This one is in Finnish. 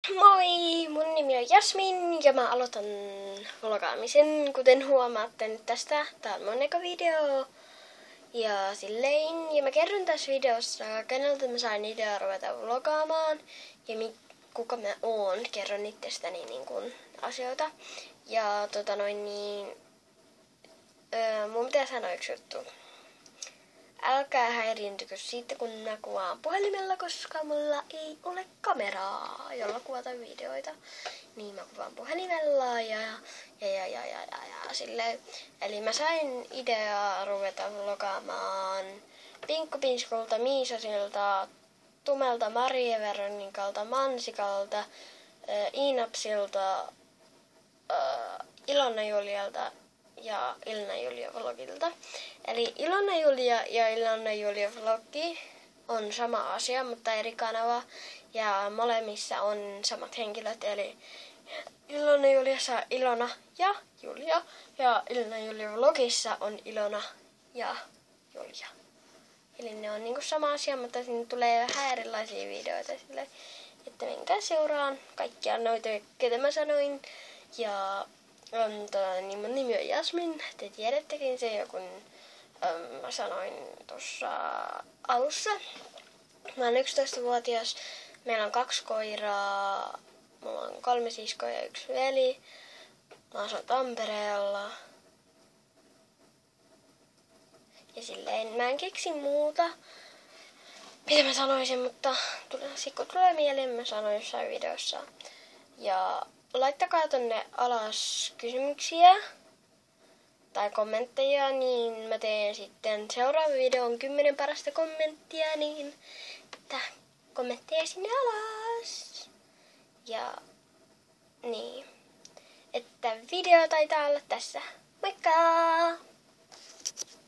Moi! Mun nimi on Jasmin ja mä aloitan vlogaamisen, kuten huomaatte nyt tästä. Tää on mun eka video. Ja silleen, ja mä kerron tässä videossa, keneltä mä sain ideaa ruveta vlogaamaan ja kuka mä oon. Kerron itsestäni niin kun asioita. Ja mun pitää sanoa yksi juttu. Älkää häiriintykö siitä, kun mä kuvaan puhelimella, koska mulla ei ole kameraa, jolla kuvata videoita. Niin mä kuvaan puhelimella ja silleen. Eli mä sain ideaa ruveta vlogaamaan Pinkku Pinskulta, Miisasilta, Tumelta, Marie Veronikalta, Mansikalta, Iinapsilta, Ilona Julialta ja Ilona Julia vlogilta. Eli Ilona Julia ja Ilona Julia vlogi on sama asia, mutta eri kanava. Ja molemmissa on samat henkilöt, eli Ilona Juliassa Ilona ja Julia. Ja Ilona Julia vlogissa on Ilona ja Julia. Eli ne on niinku sama asia, mutta sinne tulee vähän erilaisia videoita sille, että menkää seuraan kaikkia noita, ketä mä sanoin. Ja niin mun nimi on Jasmin, te tiedättekin se jo, kun mä sanoin tuossa alussa. Mä oon 11-vuotias, meillä on 2 koiraa, mulla on 3 siskoa ja 1 veli. Mä asun Tampereella. Ja silleen mä en keksi muuta, mitä mä sanoisin, mutta kun tulee mieleen, mä sanoin jossain videossa. Ja laittakaa tonne alas kysymyksiä tai kommentteja, niin mä teen sitten seuraavan videon 10 parasta kommenttia, niin että kommentteja sinne alas. Ja niin, että video taitaa olla tässä. Moikka!